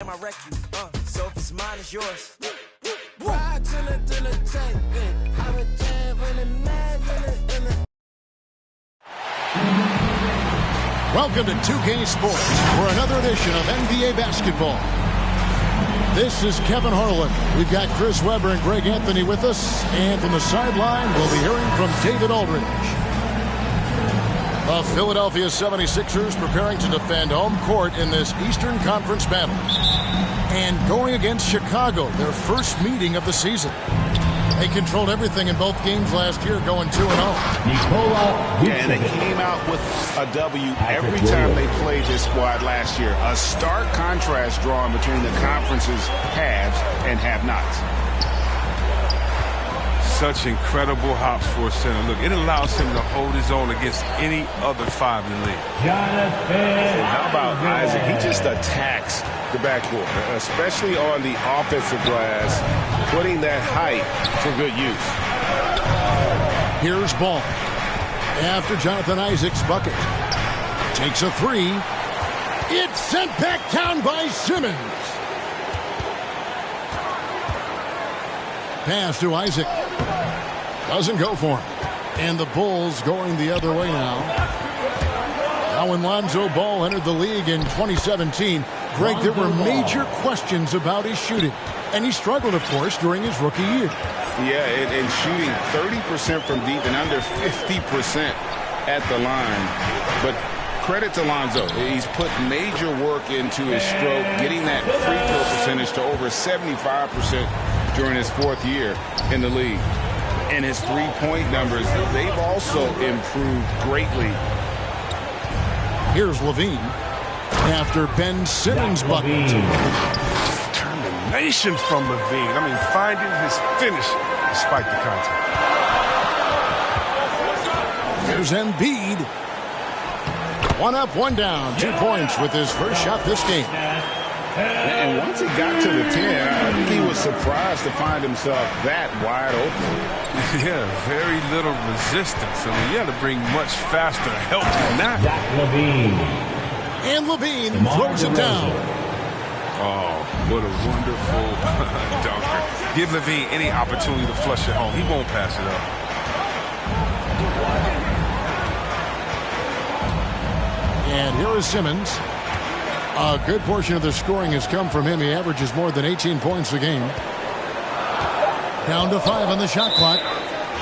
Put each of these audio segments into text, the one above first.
I wreck you, so if it's mine, it's yours. Ride till the tank, I've been jammed when the man in the. Welcome to 2K Sports for another edition of NBA basketball. This is Kevin Harlan. We've got Chris Webber and Greg Anthony with us, and from the sideline, we'll be hearing from David Aldridge. The Philadelphia 76ers preparing to defend home court in this Eastern Conference battle. And going against Chicago, their first meeting of the season. They controlled everything in both games last year, going 2-0. And they came out with a W every time they played this squad last year. A stark contrast drawn between the conference's haves and have-nots. Such incredible hops for a center. Look, it allows him to hold his own against any other five in the league. And how about Isaac? He just attacks the backcourt, especially on the offensive glass, putting that height for good use. Here's Ball. After Jonathan Isaac's bucket. Takes a three. It's sent back down by Simmons. Pass to Isaac. Doesn't go for him. And the Bulls going the other way now. Now when Lonzo Ball entered the league in 2017, Greg, there were major questions about his shooting. And he struggled, of course, during his rookie year. Yeah, and shooting 30% from deep and under 50% at the line. But credit to Lonzo. He's put major work into his stroke, getting that free throw percentage to over 75% during his fourth year in the league. And his three-point numbers, they've also improved greatly. Here's Levine. After Ben Simmons' bucket. Determination from Levine. I mean, finding his finish despite the contact. Here's Embiid. One up, one down. 2 points with his first shot this game. And once he got to the 10, I think he was surprised to find himself that wide open. Yeah, very little resistance. I mean, you have to bring much faster help than that. And Levine throws it down. Oh, what a wonderful dunker. Give Levine any opportunity to flush it home. He won't pass it up. And here is Simmons. A good portion of the scoring has come from him. He averages more than 18 points a game. Down to 5 on the shot clock.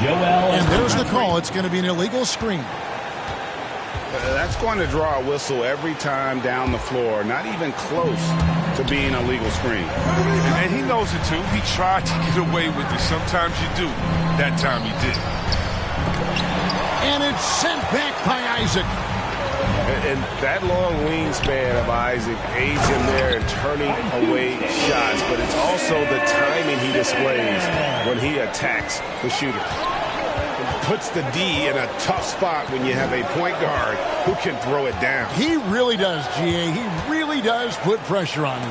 And there's the call. It's going to be an illegal screen. That's going to draw a whistle every time down the floor. Not even close to being a legal screen. And he knows it too. He tried to get away with it. Sometimes you do. That time he did. And it's sent back by Isaac. And that long wingspan of Isaac aids him there in turning away shots. But it's also the timing he displays when he attacks the shooter. Puts the D in a tough spot when you have a point guard who can throw it down. He really does, GA. He really does put pressure on him.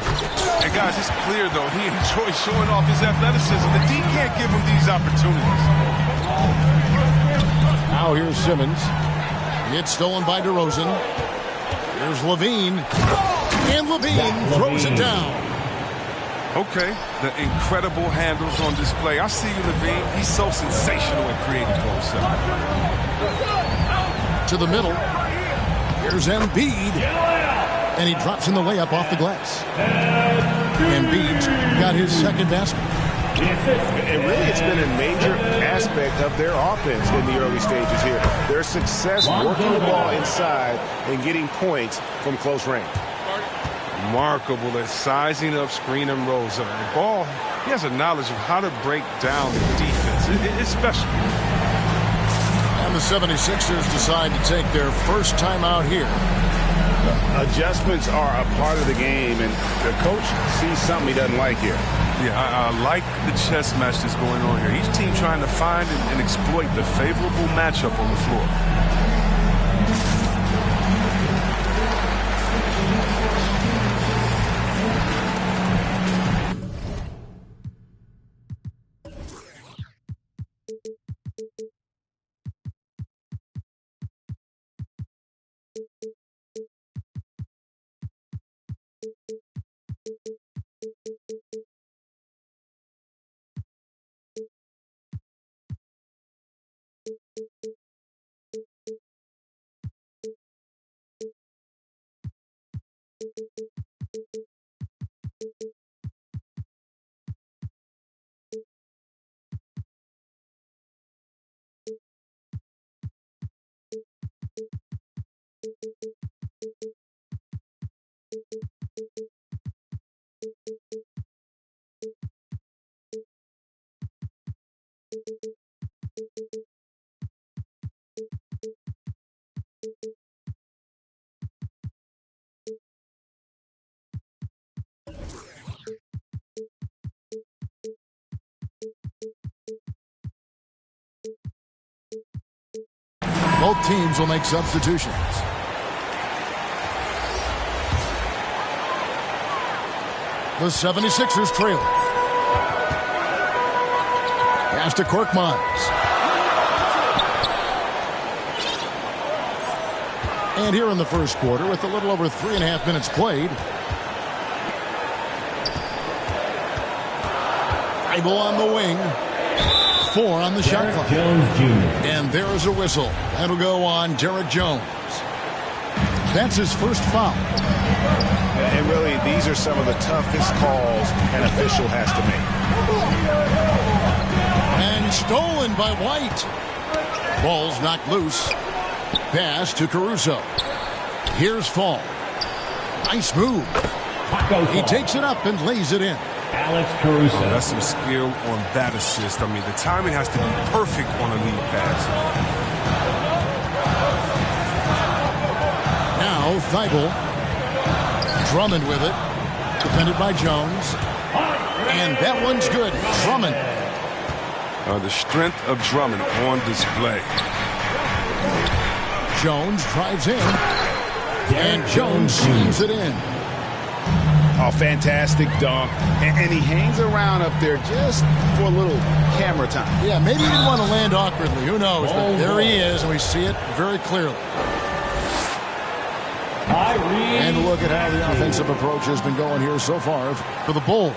And guys, it's clear, though, he enjoys showing off his athleticism. The D can't give him these opportunities. Now here's Simmons. It's stolen by DeRozan. Here's Levine. And Levine throws it down. Okay, the incredible handles on display. I see you, Levine. He's so sensational and creative for himself. To the middle. Here's Embiid. And he drops in the layup off the glass. Embiid's got his second basket. And really, it's been a major aspect of their offense in the early stages here. Their success working the ball inside and getting points from close range. Remarkable at sizing up screen and rolls. Ball, he has a knowledge of how to break down the defense. It's special. And the 76ers decide to take their first time out here. Adjustments are a part of the game, and the coach sees something he doesn't like here. Yeah, I like the chess match that's going on here. Each team trying to find and exploit the favorable matchup on the floor. Both teams will make substitutions. The 76ers trail. Pass to Korkmaz. And here in the first quarter, with a little over 3.5 minutes played. Thibault on the wing. 4 on the shot clock. And there is a whistle. That'll go on Derek Jones. That's his first foul. And really, these are some of the toughest calls an official has to make. And stolen by White. Ball's knocked loose. Pass to Caruso. Here's Fall. Nice move. He takes it up and lays it in. Alex Caruso. Oh, that's some skill on that assist. I mean, the timing has to be perfect on a lead pass. Now Thibault. Drummond with it. Defended by Jones. And that one's good. Drummond. The strength of Drummond on display. Jones drives in. And Jones seams it in. Oh, fantastic dunk. And he hangs around up there just for a little camera time. Yeah, maybe he didn't want to land awkwardly. Who knows? But there he is, and we see it very clearly. And look at how the offensive approach has been going here so far for the Bulls.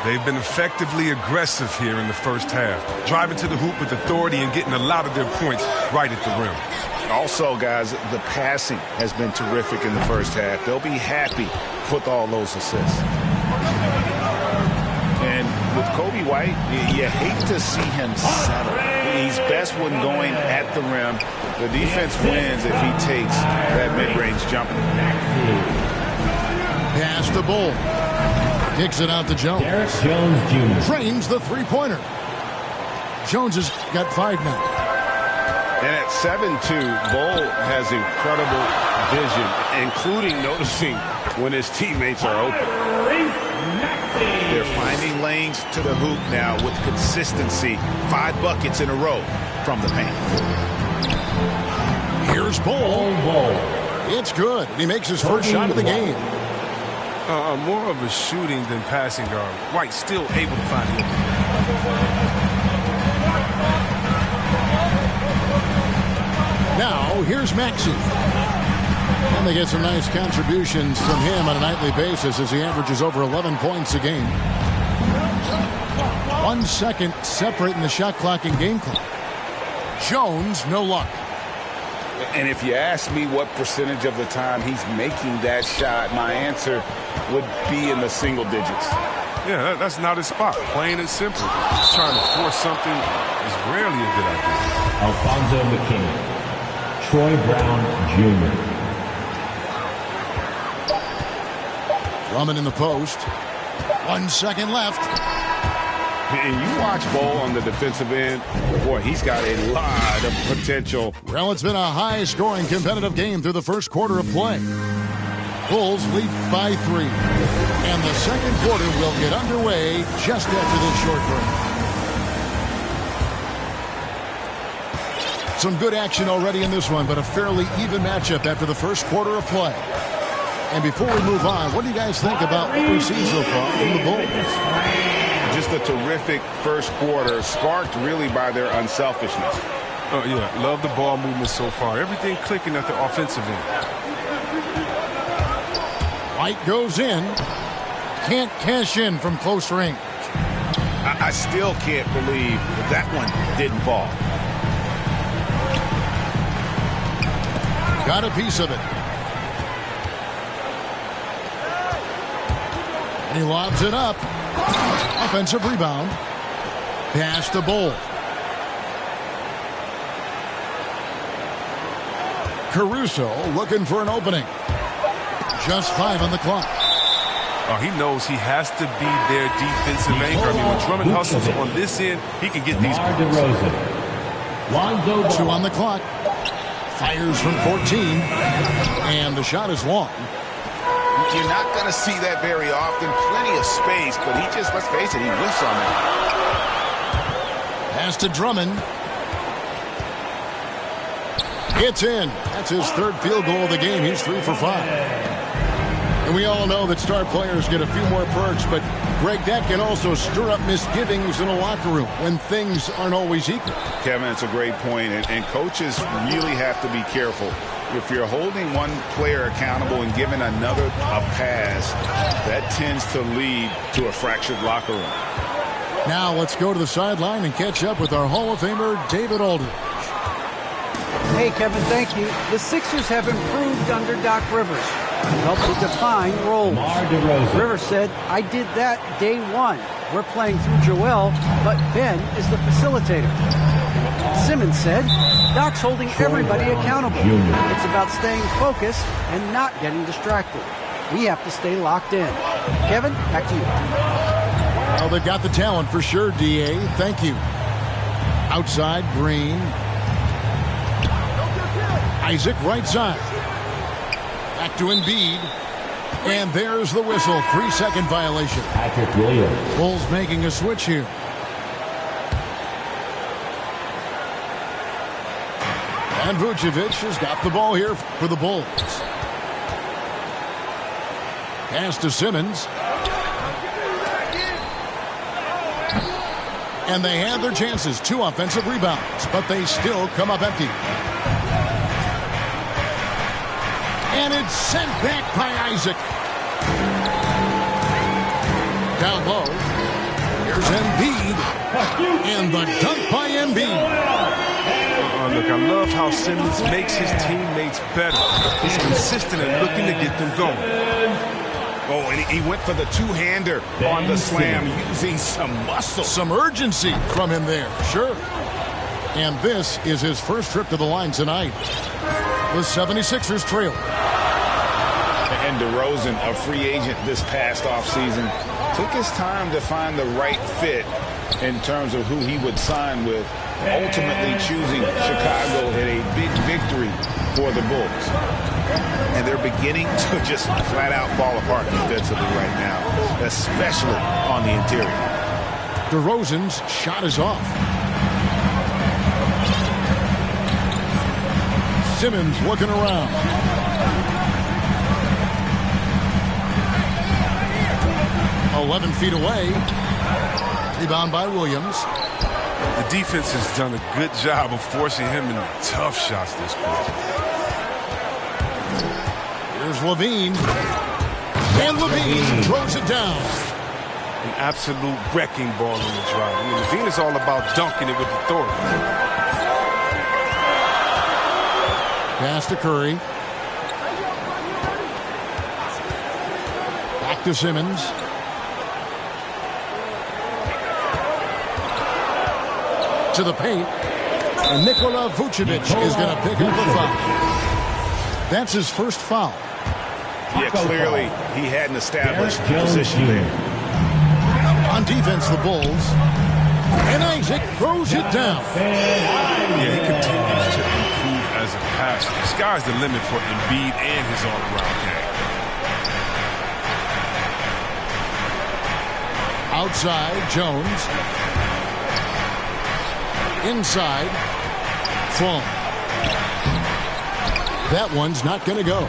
They've been effectively aggressive here in the first half, driving to the hoop with authority and getting a lot of their points right at the rim. Also, guys, the passing has been terrific in the first half. They'll be happy with all those assists. And with Kobe White, you hate to see him settle. He's best when going at the rim. The defense wins if he takes that mid-range jumper. Pass the Bull. Kicks it out to Jones. Derek Jones Jr. Frames the three-pointer. Jones has got 5 now. And at 7'2", Bull has incredible vision, including noticing when his teammates are open. They're finding lanes to the hoop now with consistency. 5 buckets in a row from the paint. Here's Bull. It's good. And he makes his first shot of the game. More of a shooting than passing guard. White still able to find it. Now, here's Maxey. And they get some nice contributions from him on a nightly basis as he averages over 11 points a game. 1 second separating the shot clock and game clock. Jones, no luck. And if you ask me what percentage of the time he's making that shot, my answer would be in the single digits. Yeah, that's not his spot. Plain and simple. Just trying to force something is rarely a good idea. Alfonso McKinney. Troy Brown Jr. Drummond in the post. 1 second left. And you watch Bull on the defensive end, boy, he's got a lot of potential. Well, it's been a high-scoring competitive game through the first quarter of play. Bulls lead by 3. And the second quarter will get underway just after this short break. Some good action already in this one, but a fairly even matchup after the first quarter of play. And before we move on, what do you guys think about what we've seen so far from the Bulls? Just a terrific first quarter, sparked really by their unselfishness. Oh, yeah. Love the ball movement so far. Everything clicking at the offensive end. White goes in. Can't cash in from close range. I still can't believe that one didn't fall. Got a piece of it. He lobs it up. Offensive rebound. Pass to Bull. Caruso looking for an opening. Just 5 on the clock. Oh, he knows he has to be their defensive anchor. I mean, when Drummond hustles on this end, he can get these points. 2 on the clock. Fires from 14. And the shot is long. You're not going to see that very often. Plenty of space, but he just, let's face it, he whiffs on it. Pass to Drummond. It's in. That's his 3rd field goal of the game. He's 3 for 5. And we all know that star players get a few more perks, but Greg, that can also stir up misgivings in a locker room when things aren't always equal. Kevin, it's a great point, and coaches really have to be careful. If you're holding one player accountable and giving another a pass, that tends to lead to a fractured locker room. Now let's go to the sideline and catch up with our Hall of Famer, David Aldridge. Hey, Kevin, thank you. The Sixers have improved under Doc Rivers. He helped to define roles. Rivers said, I did that day 1. We're playing through Joel, but Ben is the facilitator. Simmons said, Doc's holding everybody accountable. It's about staying focused and not getting distracted. We have to stay locked in. Kevin, back to you. Well, they've got the talent for sure, D.A. Thank you. Outside, Green. Isaac right side. Back to Embiid. And there's the whistle. 3-second violation. Patrick Williams. Bulls making a switch here. And Vucevic has got the ball here for the Bulls. Pass to Simmons. And they had their chances. 2 offensive rebounds, but they still come up empty. And it's sent back by Isaac. Down low. Here's Embiid. And the dunk by Embiid. Look, I love how Simmons makes his teammates better. He's consistent and looking to get them going. Oh, and he went for the two-hander on the slam, using some muscle. Some urgency from him there, sure. And this is his first trip to the line tonight. The 76ers trail. And DeRozan, a free agent this past offseason, took his time to find the right fit in terms of who he would sign with, ultimately choosing Chicago in a big victory for the Bulls. And they're beginning to just flat out fall apart defensively right now, especially on the interior. DeRozan's shot is off. Simmons looking around. "11 feet away. Rebound by Williams. The defense has done a good job of forcing him into tough shots this quarter. Here's Levine. And Levine throws it down. An absolute wrecking ball on the drive. I mean, Levine is all about dunking it with authority. Pass to Curry. Back to Simmons. To the paint. And Nikola Vucevic is going to pick up a foul. That's his first foul. Yeah, clearly he hadn't established position there. On defense, the Bulls. And Isaac throws it down. Yeah, he continues to improve as a passer. The sky's the limit for Embiid and his all-around game. Outside, Jones. Inside, Flom. That one's not going to go.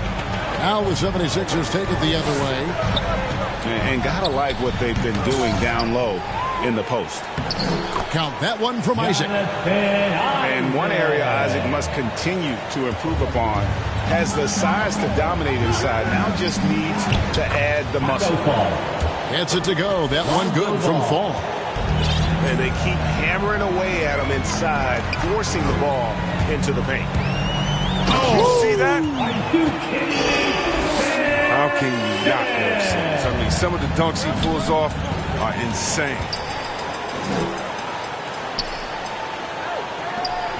Now the 76ers take it the other way. And gotta like what they've been doing down low in the post. Count that one from Isaac. And one area Isaac must continue to improve upon. Has the size to dominate inside. Now just needs to add the muscle. Gets it to go. That one good from Fall. And they keep hammering away at him inside, forcing the ball into the paint. Oh, you see that? How can you not know Simmons? I mean, some of the dunks he pulls off are insane.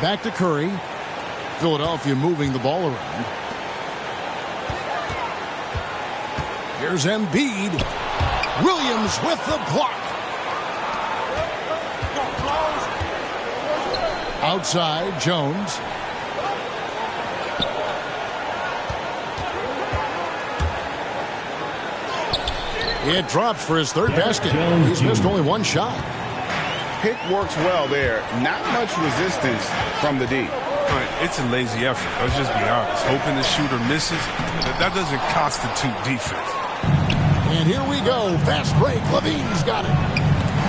Back to Curry. Philadelphia moving the ball around. Here's Embiid. Williams with the block. Outside, Jones. It drops for his third basket. He's missed only one shot. Pick works well there. Not much resistance from the D. It's a lazy effort. Let's just be honest. Hoping the shooter misses, that doesn't constitute defense. And here we go. Fast break. Levine's got it.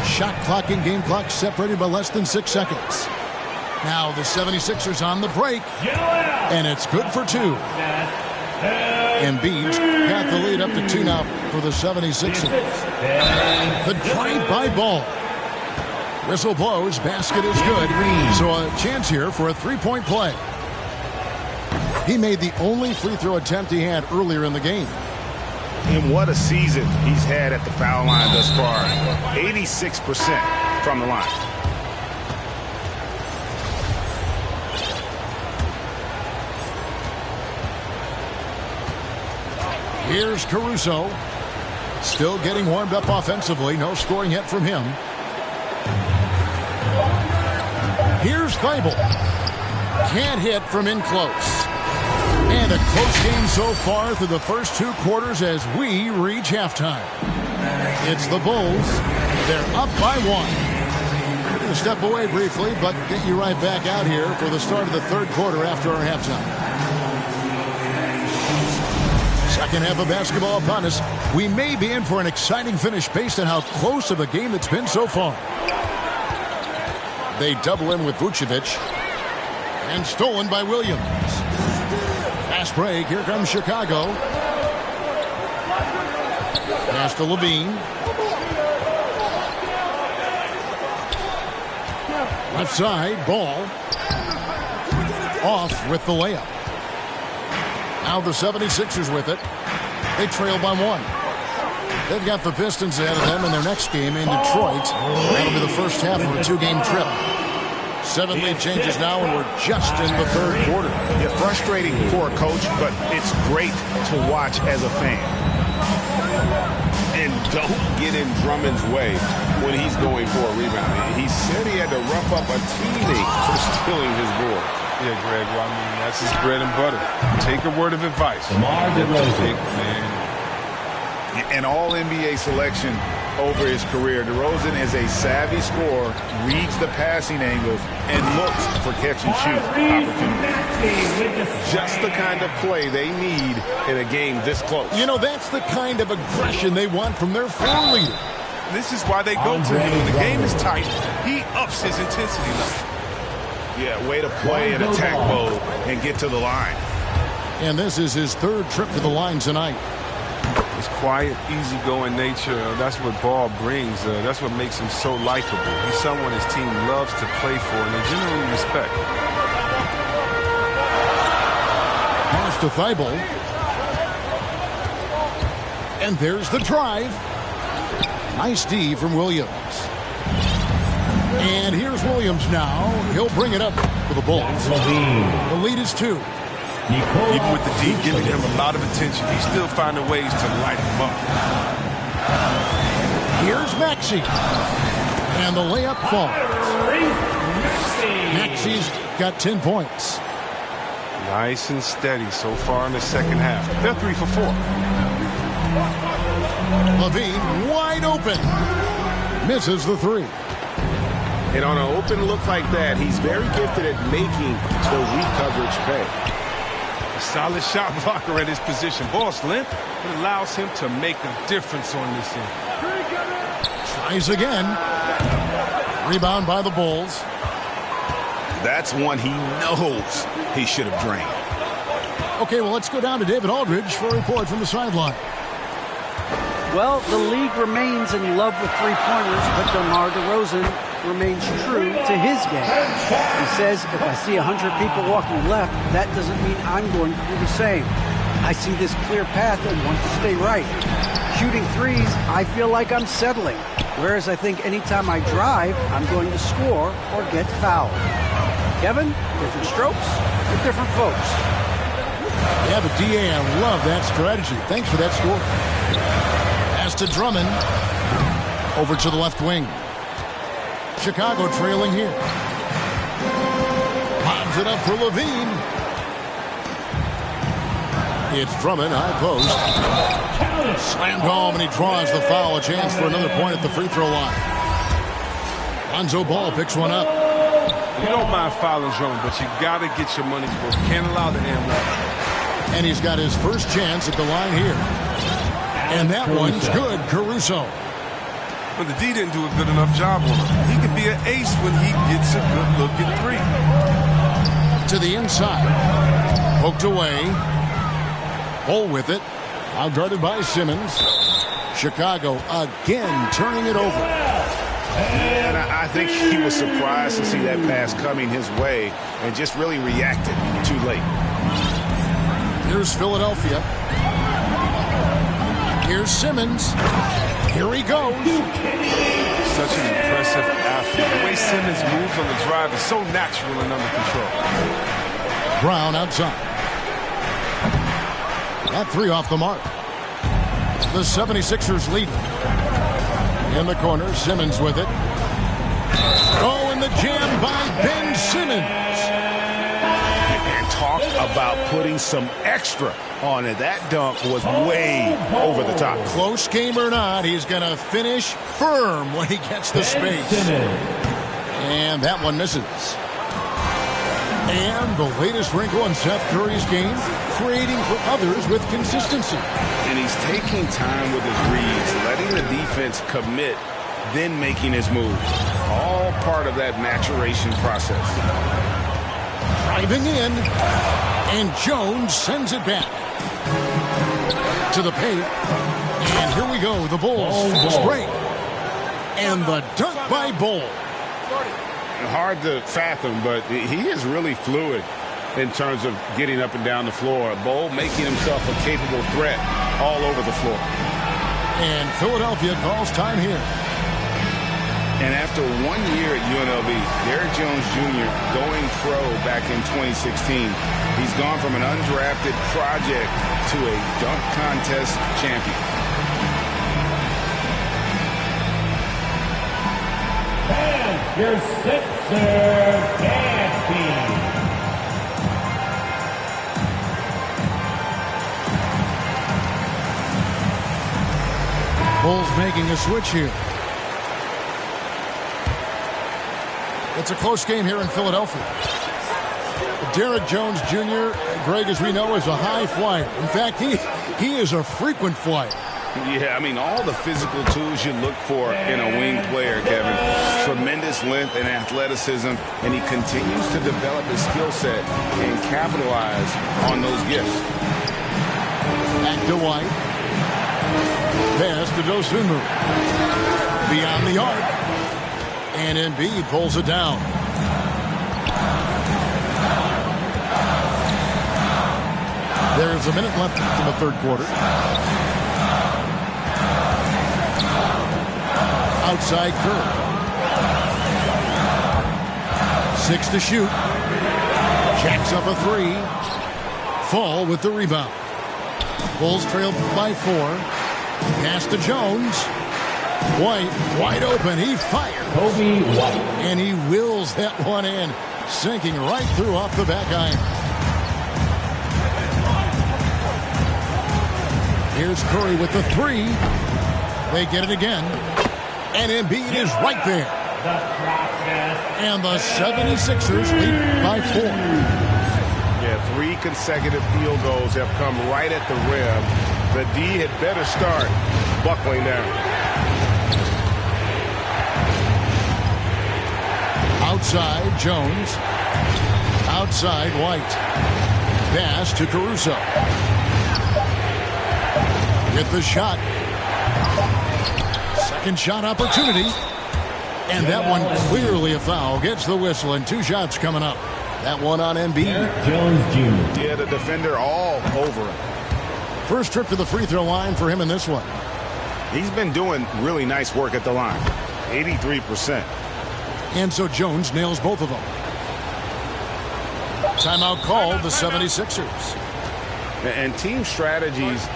Shot clock and game clock separated by less than 6 seconds. Now the 76ers on the break. And it's good for 2. Embiid's got the lead up to 2 now for the 76ers. The drive-by ball. Whistle blows. Basket is good. So a chance here for a three-point play. He made the only free throw attempt he had earlier in the game. And what a season he's had at the foul line thus far. 86% from the line. Here's Caruso. Still getting warmed up offensively. No scoring yet from him. Here's Thibault. Can't hit from in close. And a close game so far through the first 2 quarters as we reach halftime. It's the Bulls. They're up by 1. We're going to step away briefly, but get you right back out here for the start of the third quarter after our halftime. Second half of basketball upon us. We may be in for an exciting finish based on how close of a game it's been so far. They double in with Vucevic. And stolen by Williams. Fast break. Here comes Chicago. Pass to Levine. Left side. Ball. Off with the layup. Now the 76ers with it. They trail by 1. They've got the Pistons ahead of them in their next game in Detroit. That'll be the first half of a 2-game trip. 7 lead changes now, and we're just in the third quarter. Yeah, frustrating for a coach, but it's great to watch as a fan. And don't get in Drummond's way when he's going for a rebound. He said he had to rough up a teammate for stealing his board. Yeah, Greg, well, I mean, that's his bread and butter. Take a word of advice. An all-NBA selection over his career. DeRozan is a savvy scorer, reads the passing angles, and looks for catch-and-shoot opportunities. Just the kind of play they need in a game this close. You know, that's the kind of aggression they want from their floor leader. This is why they go to him. When the game is tight, he ups his intensity level. Yeah, way to play in attack mode and get to the line. And this is his third trip to the line tonight. His quiet, easygoing nature, that's what Ball brings. That's what makes him so likable. He's someone his team loves to play for and they generally respect. Pass to Thibault. And there's the drive. Nice D from Williams. And here's Williams now. He'll bring it up for the Bulls. The lead is 2. Even with the D giving him a lot of attention, he's still finding ways to light him up. Here's Maxey. And the layup falls. Maxey's got 10 points. Nice and steady so far in the second half. They're 3 for 4. Levine wide open. Misses the 3. And on an open look like that, he's very gifted at making the weak coverage pay. Solid shot blocker at his position. Ball's length, it allows him to make a difference on this end. Tries again. Rebound by the Bulls. That's one he knows he should have drained. Okay, well, let's go down to David Aldridge for a report from the sideline. Well, the league remains in love with three-pointers, but DeMar DeRozan remains true to his game. He says, if I see 100 people walking left, that doesn't mean I'm going to do the same. I see this clear path and want to stay right. shooting threes, I feel like I'm settling. Whereas I think anytime I drive, I'm going to score or get fouled. Kevin, different strokes for different folks. Yeah, but DA, I love that strategy. Thanks for that score. Pass to Drummond. Over to the left wing. Chicago trailing here. Lobs it up for Levine. It's Drummond, high post. Slammed home, and he draws the foul. A chance for another point at the free throw line. Lonzo Ball picks one up. You don't mind fouling zone, but you got to get your money's worth. Can't allow the hand one. And he's got his first chance at the line here. And that one's good, Caruso. But the D didn't do a good enough job on him. He could be an ace when he gets a good look at three. To the inside. Poked away. Bull with it. Out guarded by Simmons. Chicago again turning it over. And I think he was surprised to see that pass coming his way and just really reacted too late. Here's Philadelphia. Here's Simmons. Here he goes. Such an impressive athlete. The way Simmons moves on the drive is so natural and under control. Brown outside. That three off the mark. The 76ers lead. In the corner, Simmons with it. Oh, and the jam by Ben Simmons. And talk about putting some extra on it. That dunk was way over the top. Close game or not, he's going to finish firm when he gets the space. And that one misses. And the latest wrinkle in Seth Curry's game, creating for others with consistency. And he's taking time with his reads, letting the defense commit, then making his move. All part of that maturation process. Driving in, and Jones sends it back to the paint. And here we go, the Bulls break. And the dunk by Bull. Hard to fathom, but he is really fluid in terms of getting up and down the floor. Bull making himself a capable threat all over the floor. And Philadelphia calls time here. And after 1 year at UNLV, Derrick Jones Jr. going pro back in 2016, he's gone from an undrafted project to a dunk contest champion. And your Sixers dance team. Bulls making a switch here. It's a close game here in Philadelphia. Derrick Jones Jr., Greg, as we know, is a high flyer. In fact, he is a frequent flyer. Yeah, I mean, all the physical tools you look for in a wing player, Kevin. Tremendous length and athleticism, and he continues to develop his skill set and capitalize on those gifts. Back to White. Pass to Dosunmu. Beyond the arc. And Embiid pulls it down. There's a minute left in the third quarter. Outside Curry. 6 to shoot. Jacks up a three. Fall with the rebound. Bulls trail by 4. Pass to Jones. White wide open. He fires. Kobe White. And he wills that one in. Sinking right through off the back iron. Here's Curry with the three. They get it again. And Embiid is right there. And the 76ers lead by 4. Yeah, 3 consecutive field goals have come right at the rim. The D had better start buckling down. Outside, Jones. Outside, White. Pass to Caruso. Get the shot. Second shot opportunity. And that one clearly a foul. Gets the whistle, and 2 shots coming up. That one on Embiid. Jones Jr. Yeah, the defender all over him. First trip to the free throw line for him in this one. He's been doing really nice work at the line. 83%. And so Jones nails both of them. Timeout called the 76ers. And team strategies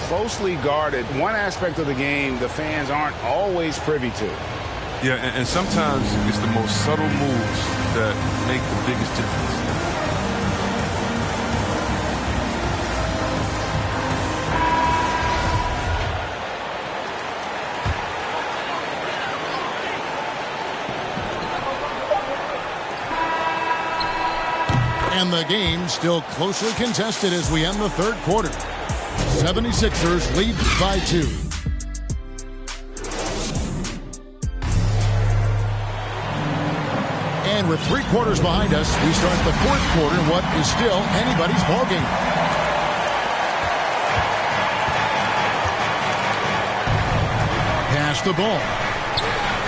closely guarded. One aspect of the game the fans aren't always privy to. Yeah, and sometimes it's the most subtle moves that make the biggest difference. And the game still closely contested as we end the third quarter. 76ers lead by 2. And with 3 quarters behind us, we start the fourth quarter in what is still anybody's ballgame. Pass the ball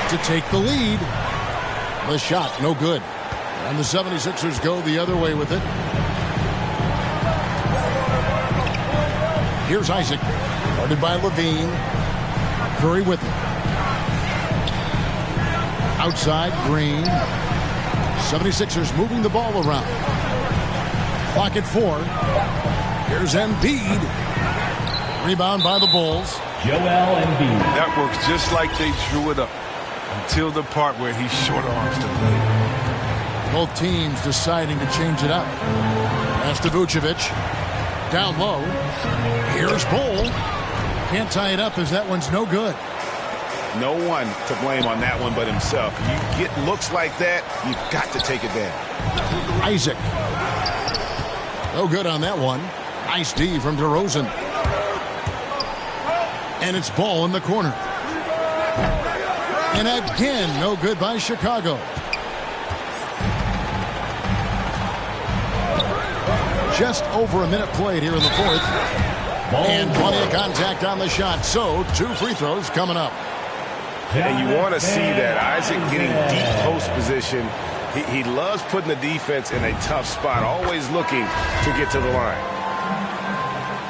to take the lead. The shot, no good. And the 76ers go the other way with it. Here's Isaac, guarded by Levine. Curry with it. Outside, Green. 76ers moving the ball around. Clock at 4. Here's Embiid. Rebound by the Bulls. Joel Embiid. That works just like they drew it up until the part where he short arms the play. Both teams deciding to change it up. Pass to Vucevic. Down low. Here's Bull. Can't tie it up as that one's no good. No one to blame on that one but himself. You get looks like that, you've got to take it down. Isaac. No good on that one. Nice D from DeRozan. And it's Ball in the corner. And again, no good by Chicago. Just over a minute played here in the fourth. And plenty of contact on the shot. So 2 free throws coming up. And you want to see that. Isaac getting deep post position. He loves putting the defense in a tough spot, always looking to get to the line.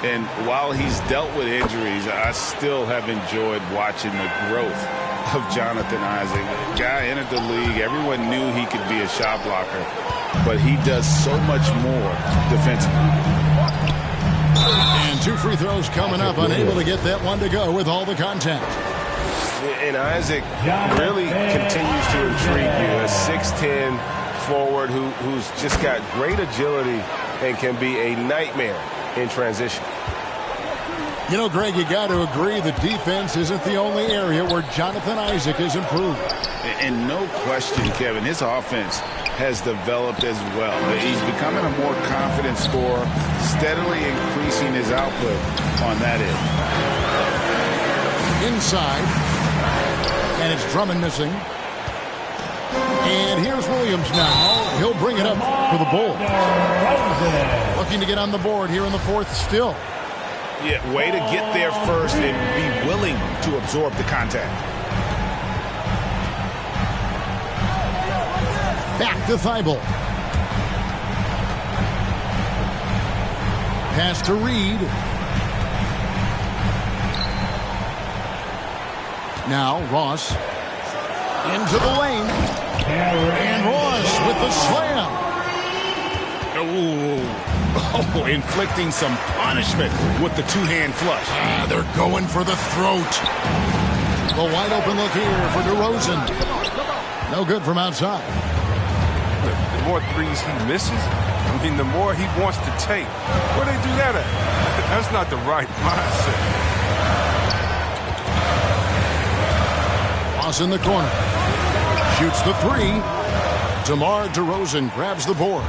And while he's dealt with injuries, I still have enjoyed watching the growth of Jonathan Isaac. The guy entered the league. Everyone knew he could be a shot blocker, but he does so much more defensively. And 2 free throws coming up, unable to get that one to go with all the contact. And Isaac really continues to intrigue you. A 6'10 forward who's just got great agility and can be a nightmare in transition. You know, Greg, you got to agree the defense isn't the only area where Jonathan Isaac has improved. And no question, Kevin, his offense has developed as well. He's becoming a more confident scorer, steadily increasing his output on that end. Inside. And it's Drummond missing. And here's Williams now. He'll bring it up for the Bulls. Looking to get on the board here in the fourth still. Yeah, way to get there first and be willing to absorb the contact. Back to Thibault. Pass to Reed. Now Ross into the lane. And Ross with the slam. Oh, inflicting some punishment with the two-hand flush. They're going for the throat. The wide open look here for DeRozan. No good from outside. The more threes he misses, I mean, the more he wants to take. Where they do that at? That's not the right mindset. Ross in the corner. Shoots the 3. DeMar DeRozan grabs the board.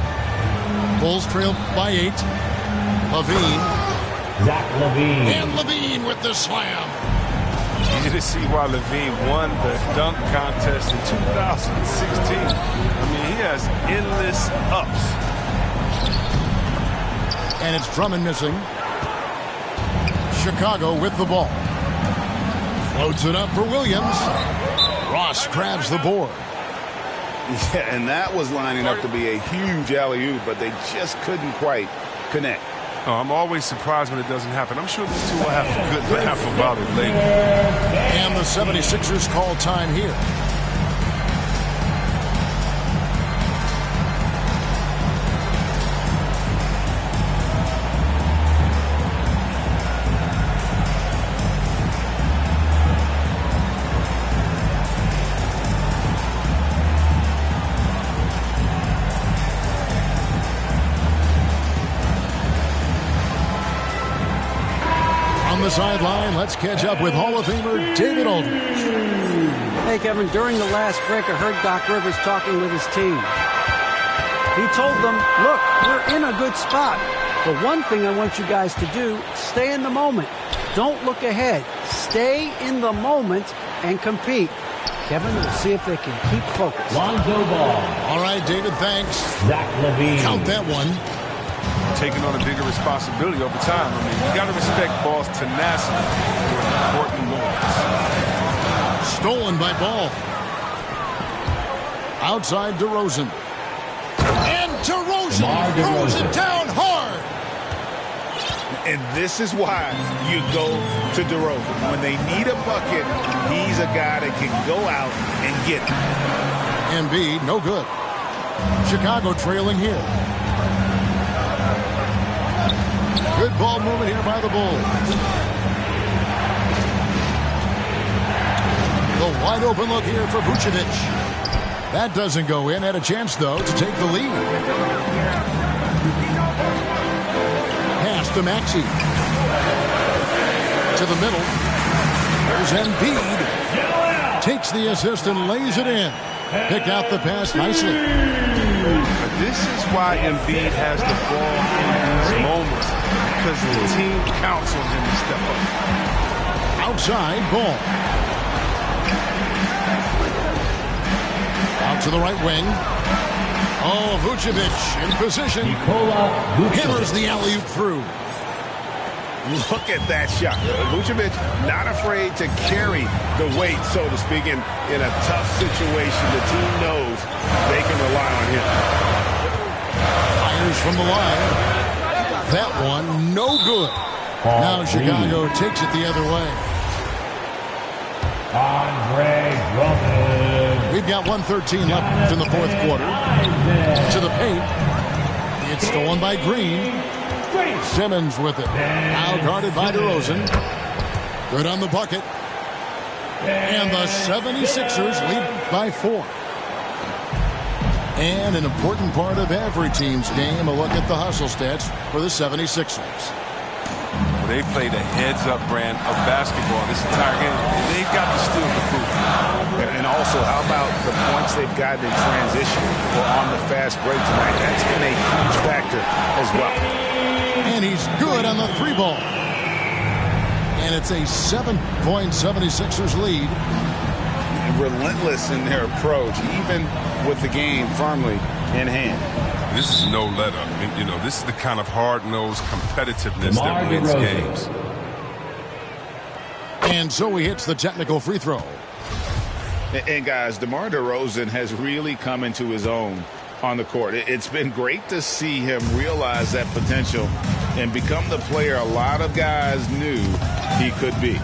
Bulls trail by 8. Levine. Zach Levine. And Levine with the slam. Easy to see why Levine won the dunk contest in 2016. I mean, he has endless ups. And it's Drummond missing. Chicago with the ball. Floats it up for Williams. Ross grabs the board. Yeah, and that was lining up to be a huge alley-oop, but they just couldn't quite connect. Oh, I'm always surprised when it doesn't happen. I'm sure these two will have a good laugh about it later. And the 76ers call time here. The sideline, let's catch up with Hall of Famer David Aldridge. Hey, Kevin, during the last break, I heard Doc Rivers talking with his team. He told them, look, we're in a good spot. But one thing I want you guys to do, stay in the moment. Don't look ahead. Stay in the moment and compete. Kevin, we'll see if they can keep focused. Lonzo Ball. All right, David, thanks. Zach LaVine. Count that one. Taking on a bigger responsibility over time. I mean, you got to respect Ball's tenacity during important moments. Stolen by Ball. Outside DeRozan. And DeRozan throws it down hard. And this is why you go to DeRozan. When they need a bucket, he's a guy that can go out and get it. Embiid, no good. Chicago trailing here. Good ball movement here by the Bulls. The wide open look here for Vucevic. That doesn't go in. Had a chance, though, to take the lead. Pass to Maxey. To the middle. There's Embiid. Takes the assist and lays it in. Picked out the pass nicely. This is why Embiid has the ball in these moments, because the team counts on him to step up. Outside, Ball. Out to the right wing. Oh, Vucevic in position. Hammers the alley-oop through. Look at that shot. Vucevic not afraid to carry the weight, so to speak, in a tough situation. The team knows they can rely on him. Fires from the line. That one, no good. Now Chicago takes it the other way. Andre Drummond. We've got 1:13 left in the fourth quarter. To the paint. It's stolen by Green. Simmons with it. Now guarded by DeRozan. Good on the bucket. And the 76ers lead by 4. And an important part of every team's game, a look at the hustle stats for the 76ers. Well, they played a heads-up brand of basketball this entire game. They've got to steal the proof. And also, how about the points they've gotten in transition or on the fast break tonight? That's been a huge factor as well. And he's good on the 3-ball. And it's a 7-point 76ers lead. Relentless in their approach, even with the game firmly in hand. This is no let up. I mean, you know, this is the kind of hard-nosed competitiveness that wins games. And so he hits the technical free throw. And guys, DeMar DeRozan has really come into his own on the court. It's been great to see him realize that potential and become the player a lot of guys knew he could be.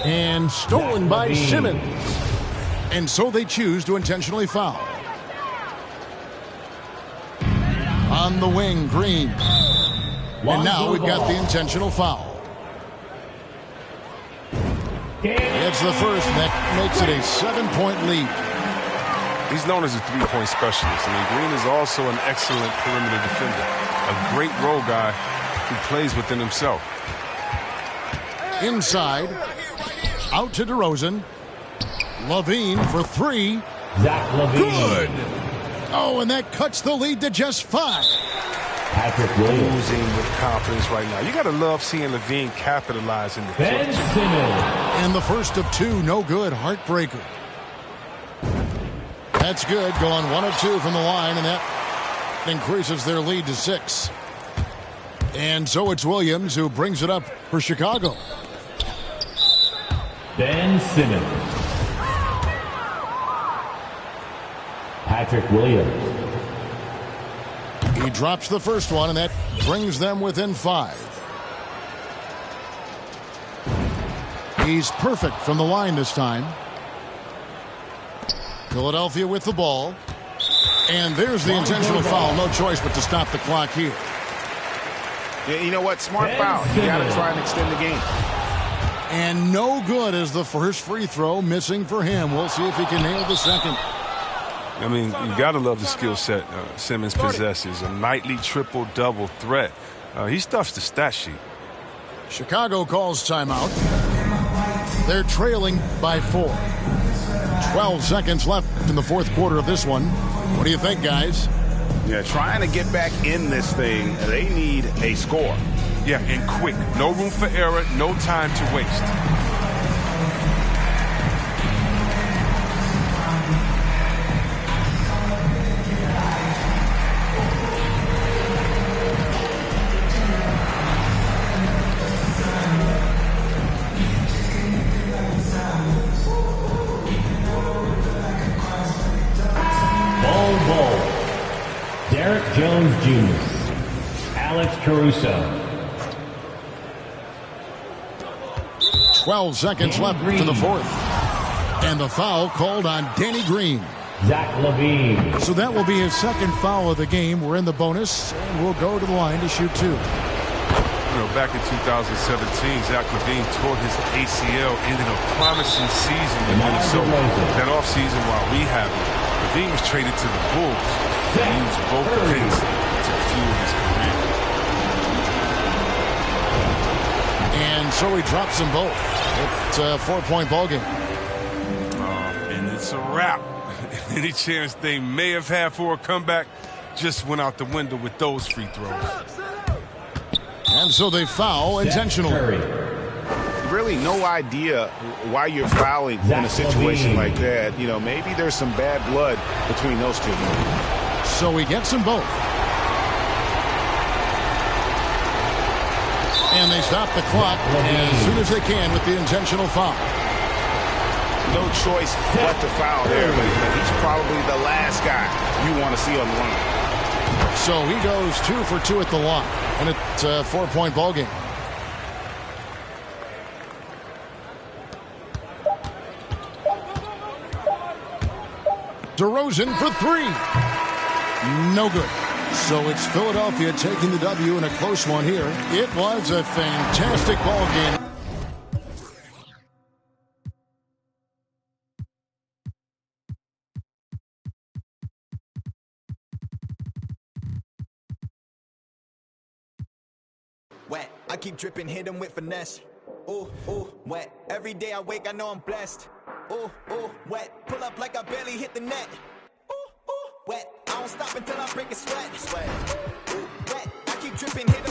And stolen by Simmons. And so they choose to intentionally foul. On the wing, Green. And now we've got the intentional foul. It's the first, and that makes it a 7-point lead. He's known as a three-point specialist. I mean, Green is also an excellent perimeter defender. A great role guy who plays within himself. Inside. Out to DeRozan. LaVine for 3. Zach LaVine. Good. Oh, and that cuts the lead to just 5. Patrick Williams. Losing with confidence right now. You got to love seeing LaVine capitalize in the Ben clutch. Simmons. And the first of 2, no good. Heartbreaker. That's good. Going 1 of 2 from the line, and that increases their lead to 6. And so it's Williams who brings it up for Chicago. Ben Simmons. Patrick Williams. He drops the first one, and that brings them within 5. He's perfect from the line this time. Philadelphia with the ball. And there's the intentional foul. No choice but to stop the clock here. Yeah, you know what? Smart foul. You got to try and extend the game. And no good as the first free throw missing for him. We'll see if he can nail the second. I mean, you got to love the skill set Simmons possesses. A nightly triple-double threat. He stuffs the stat sheet. Chicago calls timeout. They're trailing by 4. 12 seconds left in the fourth quarter of this one. What do you think, guys? Yeah, trying to get back in this thing, they need a score. Yeah, and quick. No room for error, no time to waste. Ball. Derek Jones Jr. Alex Caruso. 12 seconds left to the fourth. And the foul called on Danny Green. Zach LaVine. So that will be his second foul of the game. We're in the bonus, and we'll go to the line to shoot 2. You know, back in 2017, Zach LaVine tore his ACL, ended a promising season in Minnesota. That offseason while rehabbing, LaVine was traded to the Bulls. He used both pins to fuel his career. And so he drops them both. It's a 4-point ball game. And it's a wrap. Any chance they may have had for a comeback just went out the window with those free throws. And so they foul intentionally. Really no idea why you're fouling in a situation like that. You know, maybe there's some bad blood between those two. So he gets them both. And they stop the clock as soon as they can with the intentional foul. No choice but to foul there, but he's probably the last guy you want to see on the line. So he goes 2 for 2 at the line, and it's a 4-point ball game. DeRozan for 3. No good. So it's Philadelphia taking the W in a close one here. It was a fantastic ball game. Wet, I keep dripping, hit him with finesse. Ooh, ooh, wet. Every day I wake, I know I'm blessed. Ooh, ooh, wet. Pull up like I barely hit the net. Ooh, ooh, wet. I don't stop until I break a sweat. Ooh, wet. I keep dripping, hit